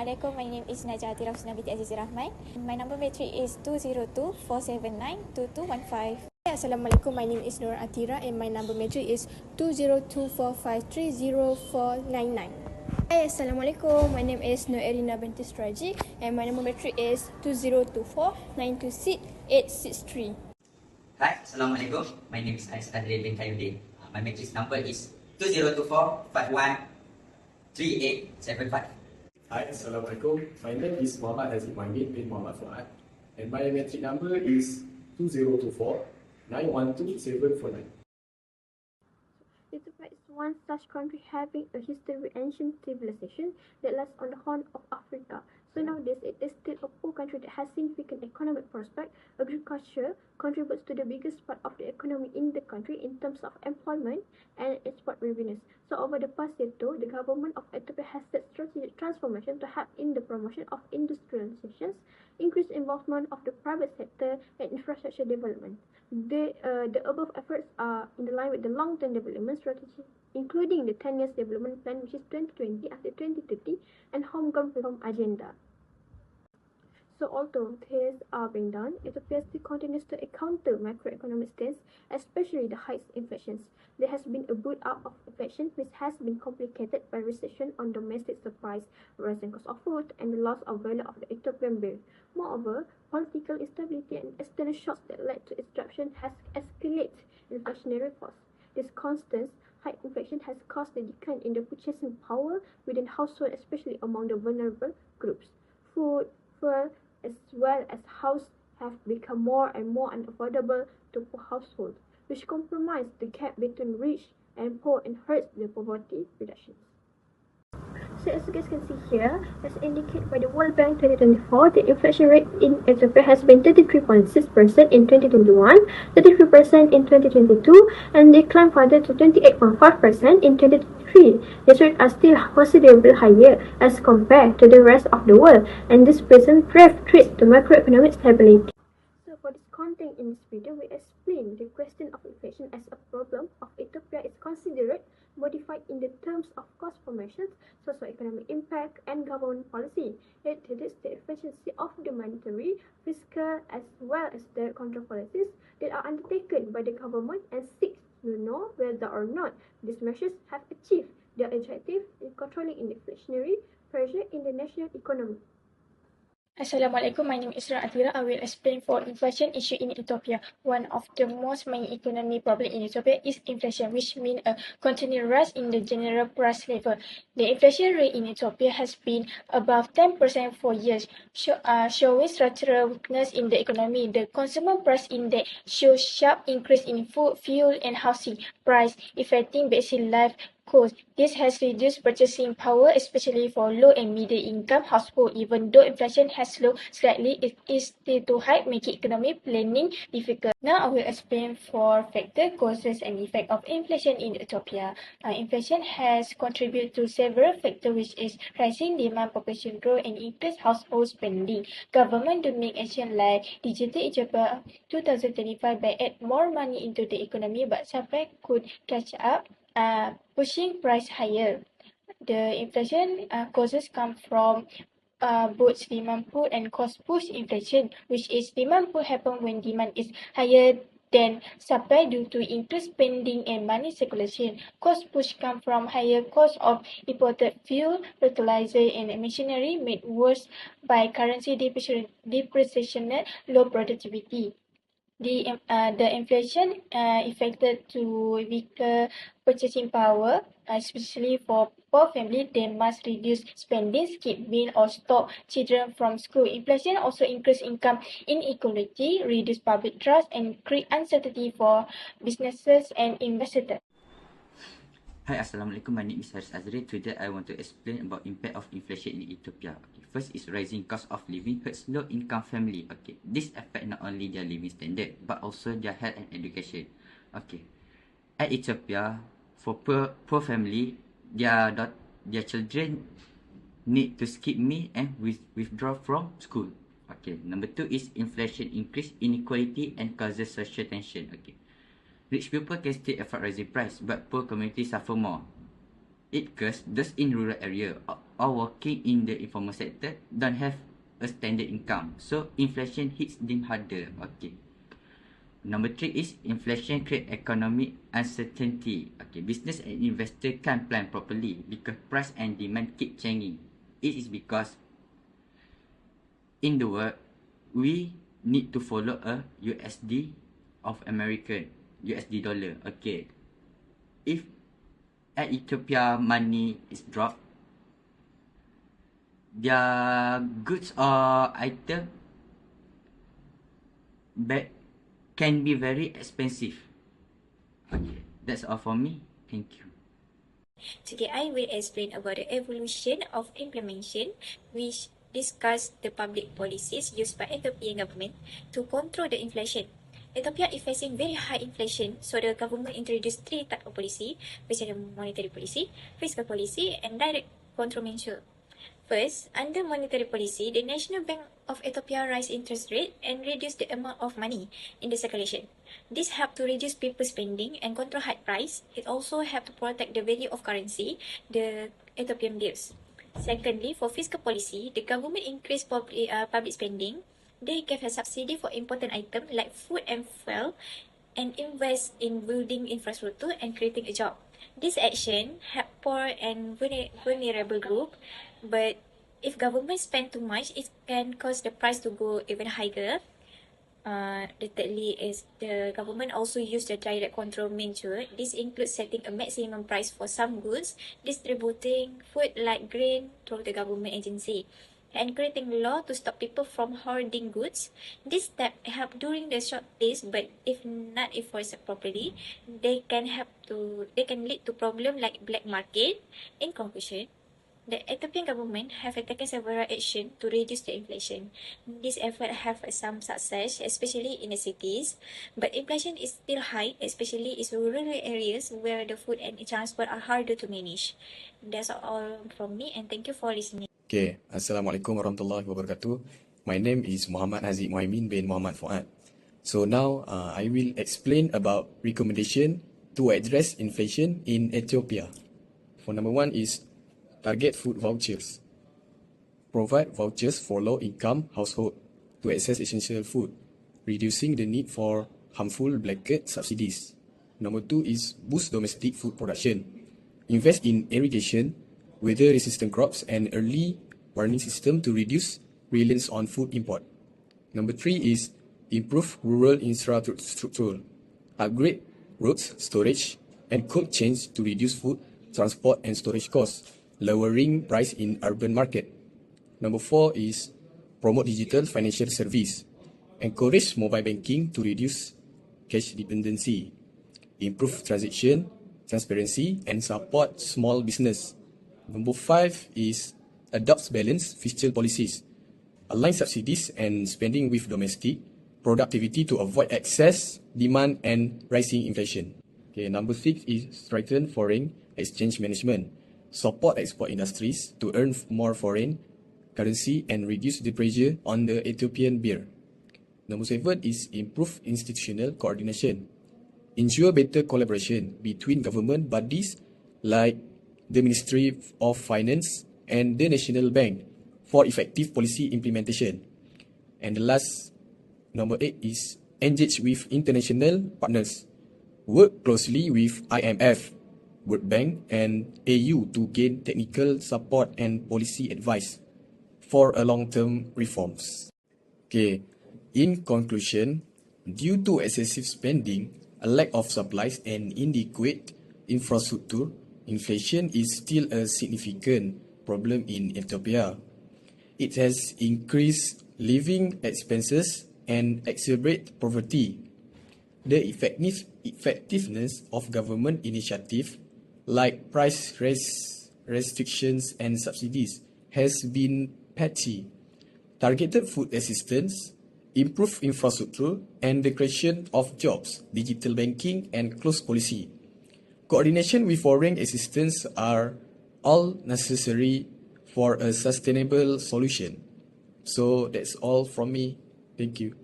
Assalamualaikum, my name is Najah Atira Husna binti Aziz Rahman. My number matric is 202-479-2215. Assalamualaikum, my name is Nur Atira and my number matric is 20245304999. Hi, Assalamualaikum, my name is Nur Erina binti Straji and my number matric is 20249268863. Hi, Assalamualaikum. My name is Ais Adri bin Khairuddin. My matrix number is 2024513875. Hi, Assalamualaikum. My name is Muhammad Aziz Mahmud bin Muhammad Fuad and my matric number is 2024912749. Ethiopia is one such country having a history with ancient civilization that lies on the Horn of Africa. So nowadays, it is still a poor country that has significant economic prospect. Agriculture contributes to the biggest part of the economy in the country in terms of employment and export revenues. So over the past year too, the government of Ethiopia has set strategic transformation to help in the promotion of industrializations, increased involvement of the private sector and infrastructure development. The above efforts are in line with the long-term development strategy, including the 10 years development plan, which is 2020 after 2030, and homegrown reform agenda. So although these are being done, Ethiopia still continues to encounter macroeconomic strains, especially the high inflations. There has been a build-up of inflation, which has been complicated by recession on domestic supplies, rising cost of food, and the loss of value of the Ethiopian birr. Moreover, political instability and external shocks that led to its disruption has escalated inflationary costs. This constant high inflation has caused a decline in the purchasing power within households, especially among the vulnerable groups. Food, fuel, as well as house have become more and more unaffordable to poor households, which compromise the gap between rich and poor and hurts the poverty reduction. So as you guys can see here, as indicated by the World Bank 2024, the inflation rate in Ethiopia has been 33.6% in 2021, 33% in 2022, and declined further to 28.5% in 2023. These rates are still considerably higher as compared to the rest of the world, and this presents grave threats to macroeconomic stability. So for this content in this video, we explain the question of inflation as a problem of Ethiopia is considered modified in the terms of cost formations, socio-economic impact, and government policy. It reduces the efficiency of the monetary, fiscal, as well as the control policies that are undertaken by the government and seeks to know whether or not these measures have achieved their objective in controlling inflationary pressure in the national economy. Assalamualaikum, my name is Nur Atira. I will explain for inflation issue in Ethiopia. One of the most main economic problem in Ethiopia is inflation, which means a continued rise in the general price level. The inflation rate in Ethiopia has been above 10% for years, showing structural weakness in the economy. The consumer price index shows sharp increase in food, fuel, and housing price, affecting basic life cost. This has reduced purchasing power, especially for low and middle income households. Even though inflation has slowed slightly, it is still too high, making economic planning difficult. Now I will explain for factors, causes, and effect of inflation in Ethiopia. Inflation has contributed to several factors, which is rising demand, population growth, and increased household spending. Government to make action like Digital Ethiopia 2025 by add more money into the economy, but supply could catch up, pushing price higher. The inflation causes come from both demand pull and cost push inflation, which is demand pull happen when demand is higher than supply due to increased spending and money circulation. Cost push come from higher cost of imported fuel, fertilizer, and machinery, made worse by currency depreciation, low productivity. The inflation affected to weaker purchasing power, especially for poor families. They must reduce spending, skip meal, or stop children from school. Inflation also increase income inequality, reduce public trust, and create uncertainty for businesses and investors. Hi, Assalamualaikum. My name is Haris Azri. Today I want to explain about impact of inflation in Ethiopia. Okay, first is rising cost of living hurts low income family. Okay, this affect not only their living standard but also their health and education. Okay, at Ethiopia, for poor family, their children need to skip meal and withdraw from school. Okay, number two is inflation increase inequality and causes social tension. Okay. Rich people can still afford rising price, but poor communities suffer more. Because those in rural area or working in the informal sector don't have a standard income. So inflation hits them harder. Okay. Number 3 is inflation create economic uncertainty. Okay, business and investor can't plan properly because price and demand keep changing. It is because in the world we need to follow a USD of American USD dollar. Okay, if at Ethiopia money is dropped, their goods or item can be very expensive. Okay, that's all for me. Thank you. Today I will explain about the evolution of implementation, which discuss the public policies used by Ethiopian government to control the inflation. Ethiopia is facing very high inflation, so the government introduced 3 types of policy, which are the monetary policy, fiscal policy, and direct control measure. First, under monetary policy, the National Bank of Ethiopia raised interest rate and reduced the amount of money in the circulation. This helped to reduce people's spending and control high price. It also helped to protect the value of currency, the Ethiopian bills. Secondly, for fiscal policy, the government increased public spending. They gave a subsidy for important items like food and fuel and invest in building infrastructure and creating a job. This action helped poor and vulnerable group, but if government spend too much, it can cause the price to go even higher. The thirdly is the government also used the direct control measure. This includes setting a maximum price for some goods, distributing food like grain through the government agency, and creating law to stop people from hoarding goods. This step help during the short days, but if not enforced properly, they can lead to problem like black market. In conclusion, the Ethiopian government have taken several actions to reduce the inflation. These efforts have some success, especially in the cities, but inflation is still high, especially in rural areas where the food and transport are harder to manage. That's all from me, and thank you for listening. Okay, Assalamualaikum warahmatullahi wabarakatuh. My name is Muhammad Haziq Muhaimin bin Muhammad Fuad. So now I will explain about recommendation to address inflation in Ethiopia. For number 1 is target food vouchers. Provide vouchers for low-income household to access essential food, reducing the need for harmful blanket subsidies. Number 2 is boost domestic food production. Invest in irrigation, weather-resistant crops, and early warning system to reduce reliance on food import. Number 3 is improve rural infrastructure. Upgrade roads, storage, and cold chains to reduce food, transport, and storage costs, lowering price in urban market. Number 4 is promote digital financial service. Encourage mobile banking to reduce cash dependency. Improve transaction, transparency, and support small business. Number 5 is adopt balanced fiscal policies. Align subsidies and spending with domestic productivity to avoid excess demand and rising inflation. Okay, number 6 is strengthen foreign exchange management. Support export industries to earn more foreign currency and reduce the pressure on the Ethiopian birr. Number 7 is improve institutional coordination. Ensure better collaboration between government bodies like the Ministry of Finance and the National Bank for effective policy implementation. And the last, number 8 is engage with international partners. Work closely with IMF, World Bank, and AU to gain technical support and policy advice for a long-term reforms. Okay, in conclusion, due to excessive spending, a lack of supplies, and inadequate infrastructure, inflation is still a significant problem in Ethiopia. It has increased living expenses and exacerbate poverty. The effectiveness of government initiatives like price restrictions and subsidies has been patchy. Targeted food assistance, improved infrastructure, and the creation of jobs, digital banking, and close policy. Coordination with foreign assistance are all necessary for a sustainable solution. So that's all from me. Thank you.